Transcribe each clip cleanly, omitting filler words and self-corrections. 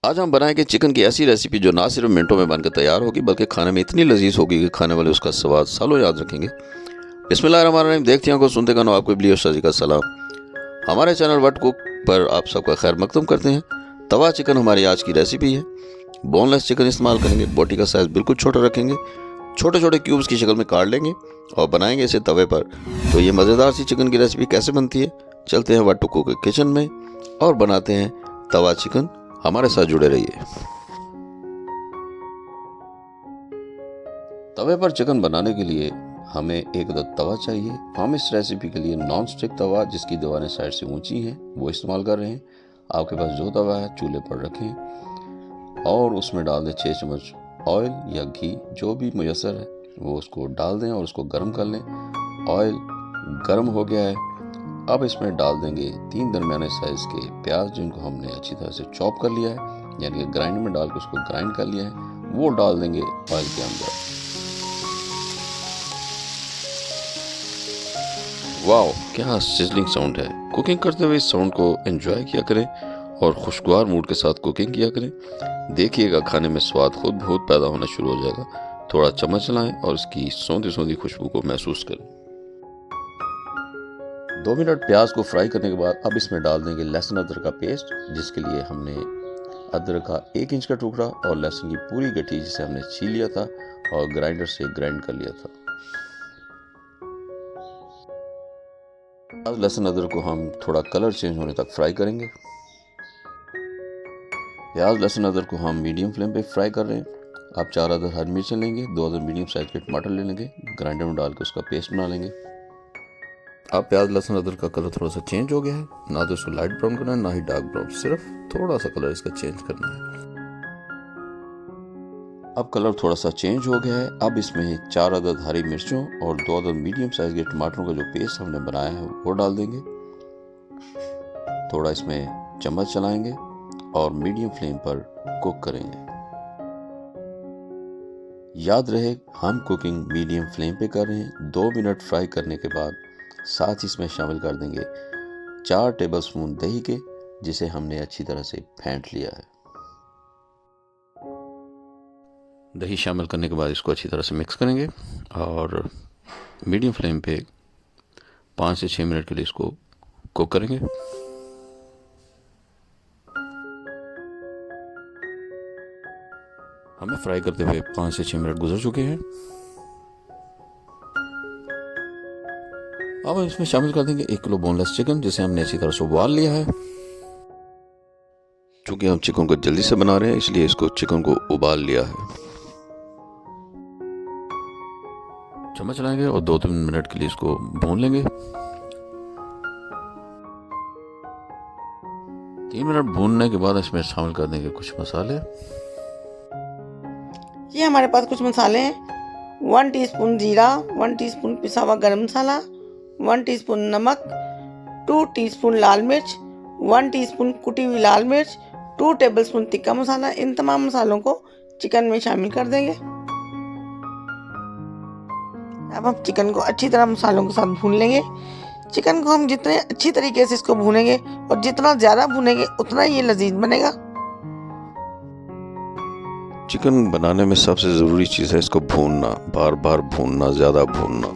आज हम बनाएंगे चिकन की ऐसी रेसिपी जो ना सिर्फ मिनटों में बनकर तैयार होगी बल्कि खाने में इतनी लजीज होगी कि खाने वाले उसका स्वाद सालों याद रखेंगे। बिस्मिल्लाहिर्रहमानिर्रहीम। देखते हैं को सुनते गानो आपको इबली और शाजी का सलाम। हमारे चैनल वट कुक पर आप सबका खैर मकदम करते हैं। तवा चिकन हमारी आज की रेसिपी है। बोनलेस चिकन इस्तेमाल करेंगे। बोटी का साइज़ बिल्कुल छोटा रखेंगे। छोटे छोटे क्यूब्स की शक्ल में काट लेंगे और बनाएंगे इसे तवे पर। तो ये मज़ेदार सी चिकन की रेसिपी कैसे बनती है, चलते हैं वट कुक के किचन में और बनाते हैं तवा चिकन। हमारे साथ जुड़े रहिए। तवे पर चिकन बनाने के लिए हमें एक अदद तवा चाहिए। हम इस रेसिपी के लिए नॉन स्टिक तवा जिसकी दीवारें साइड से ऊंची हैं वो इस्तेमाल कर रहे हैं। आपके पास जो तवा है चूल्हे पर रखें और उसमें डाल दें 6 चम्मच ऑयल या घी, जो भी मुयसर है वो उसको डाल दें और उसको गर्म कर लें। ऑयल गर्म हो गया है। अब इसमें डाल देंगे 3 दरमियाने साइज के प्याज जिनको हमने अच्छी तरह से चॉप कर लिया है, यानी कि ग्राइंडर में डाल के उसको ग्राइंड कर लिया है। वो डाल देंगे ऑयल के अंदर। वाओ, क्या सिजलिंग साउंड है। कुकिंग करते हुए इस साउंड को एंजॉय किया करें और खुशगवार मूड के साथ कुकिंग किया करें। देखिएगा खाने में स्वाद खुद बहुत पैदा होना शुरू हो जाएगा। थोड़ा चम्मच चलाएं और इसकी सौंधी सौंधी खुशबू को महसूस करें। 2 मिनट प्याज को फ्राई करने के बाद अब इसमें डाल देंगे लहसुन अदरक का पेस्ट, जिसके लिए हमने अदरक का 1 इंच का टुकड़ा और लहसुन की पूरी गठी जिसे हमने छील लिया था और ग्राइंडर से ग्राइंड कर लिया था। लहसुन अदरक को हम थोड़ा कलर चेंज होने तक फ्राई करेंगे। प्याज लहसुन अदरक को हम मीडियम फ्लेम पे फ्राई कर रहे हैं। आप 4 अदद हरी मिर्चें लेंगे, 2 अदद मीडियम साइज के टमाटर ले लेंगे, ग्राइंडर में डाल के उसका पेस्ट बना लेंगे। अब प्याज लहसुन अदरक का कलर थोड़ा सा चेंज हो गया है। ना तो इसको लाइट ब्राउन करना है ना ही डार्क ब्राउन, सिर्फ थोड़ा सा कलर इसका चेंज करना है। अब कलर थोड़ा सा चेंज हो गया है। अब इसमें 4 अदद हरी मिर्चों और 2 अदद मीडियम साइज के टमाटरों का जो पेस्ट हमने बनाया है वो डाल देंगे। थोड़ा इसमें चम्मच चलाएंगे और मीडियम फ्लेम पर कुक करेंगे। याद रहे हम कुकिंग मीडियम फ्लेम पे कर रहे हैं। 2 मिनट फ्राई करने के बाद साथ ही इसमें शामिल कर देंगे 4 टेबलस्पून दही के, जिसे हमने अच्छी तरह से फेंट लिया है। दही शामिल करने के बाद इसको अच्छी तरह से मिक्स करेंगे और मीडियम फ्लेम पे 5 से 6 मिनट के लिए इसको कुक करेंगे। हमें फ्राई करते हुए 5 से 6 मिनट गुजर चुके हैं। अब हम इसमें शामिल कर देंगे 1 किलो बोनलेस चिकन, जिसे हमने अच्छी तरह से उबाल लिया है। चूंकि हम चिकन को जल्दी से बना रहे हैं इसलिए इसको चिकन को उबाल लिया है। चम्मच चलाएंगे और 2-3 मिनट के लिए इसको भून लेंगे। 3 मिनट भूनने के बाद इसमें शामिल कर देंगे कुछ मसाले। ये हमारे पास कुछ मसाले हैं। 1 टीस्पून जीरा, 1 टीस्पून पिसा हुआ गरम मसाला, 1 टीस्पून नमक, 2 टीस्पून लाल मिर्च, 1 टीस्पून कुटी हुई लाल मिर्च, 2 टेबलस्पून तिक्का मसाला। इन तमाम मसालों को चिकन में शामिल कर देंगे। अब हम चिकन को अच्छी तरह मसालों के साथ भून लेंगे। चिकन को हम जितने अच्छी तरीके से इसको भूनेंगे और जितना ज़्यादा भूनेंगे उतना ये लजीज बनेगा। चिकन बनाने में सबसे ज़रूरी चीज़ है इसको भूनना, बार बार भूनना, ज़्यादा भूनना।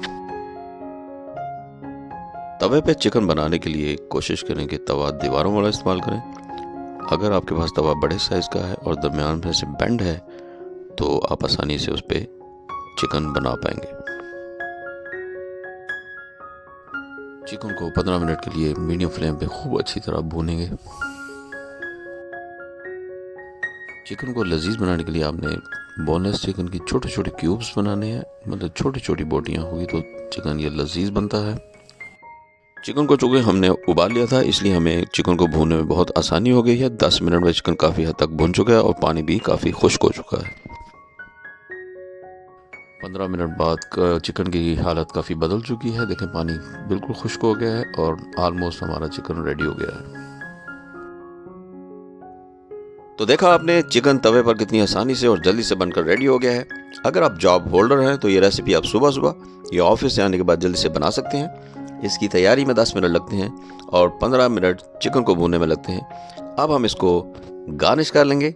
तवे पे चिकन बनाने के लिए कोशिश करें कि तवा दीवारों वाला इस्तेमाल करें। अगर आपके पास तवा बड़े साइज़ का है और दरमियान में से बेंड है तो आप आसानी से उस पर चिकन बना पाएंगे। चिकन को 15 मिनट के लिए मीडियम फ्लेम पे खूब अच्छी तरह भूनेंगे। चिकन को लजीज बनाने के लिए आपने बोनलेस चिकन की छोटे छोटे क्यूब्स बनाने हैं, मतलब छोटी छोटी बोटियां होगी तो चिकन ये लजीज बनता है। चिकन को चूँकि हमने उबाल लिया था इसलिए हमें चिकन को भूनने में बहुत आसानी हो गई है। 10 मिनट में चिकन काफ़ी हद तक भुन चुका है और पानी भी काफ़ी खुश्क हो चुका है। 15 मिनट बाद चिकन की हालत काफ़ी बदल चुकी है। देखें पानी बिल्कुल खुश्क हो गया है और ऑलमोस्ट हमारा चिकन रेडी हो गया है। तो देखा आपने चिकन तवे पर कितनी आसानी से और जल्दी से बनकर रेडी हो गया है। अगर आप जॉब होल्डर हैं तो ये रेसिपी आप सुबह सुबह या ऑफिस से आने के बाद जल्दी से बना सकते हैं। इसकी तैयारी में 10 मिनट लगते हैं और 15 मिनट चिकन को भूनने में लगते हैं। अब हम इसको गार्निश कर लेंगे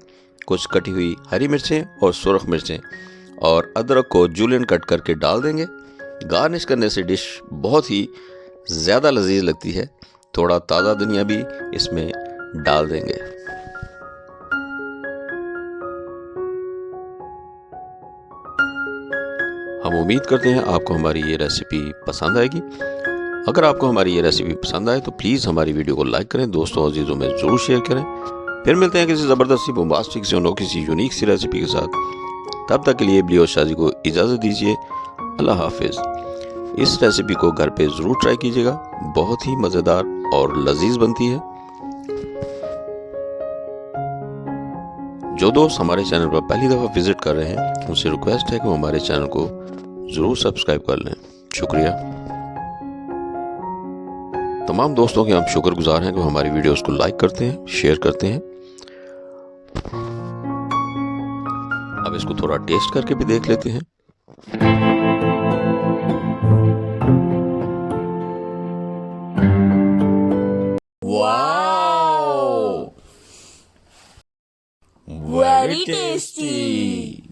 कुछ कटी हुई हरी मिर्चें और सुरख मिर्चें और अदरक को जूलियन कट करके डाल देंगे। गार्निश करने से डिश बहुत ही ज़्यादा लजीज लगती है। थोड़ा ताज़ा धनिया भी इसमें डाल देंगे। हम उम्मीद करते हैं आपको हमारी ये रेसिपी पसंद आएगी। अगर आपको हमारी ये रेसिपी पसंद आए तो प्लीज़ हमारी वीडियो को लाइक करें, दोस्तों अजीज़ों में ज़रूर शेयर करें। फिर मिलते हैं किसी ज़बरदस्त सी बोम्बास्टिक सी अनोखी सी यूनिक सी रेसिपी के साथ। तब तक के लिए ब्लियो शाह जी को इजाज़त दीजिए। अल्लाह हाफिज़। इस रेसिपी को घर पे ज़रूर ट्राई कीजिएगा, बहुत ही मज़ेदार और लजीज बनती है। जो दोस्त हमारे चैनल पर पहली दफ़ा विजिट कर रहे हैं उनसे रिक्वेस्ट है कि वो हमारे चैनल को ज़रूर सब्सक्राइब कर लें। शुक्रिया। तमाम दोस्तों के हम शुक्रगुजार हैं कि वो हमारी वीडियोस को लाइक करते हैं, शेयर करते हैं। अब इसको थोड़ा टेस्ट करके भी देख लेते हैं। Wow! Very tasty!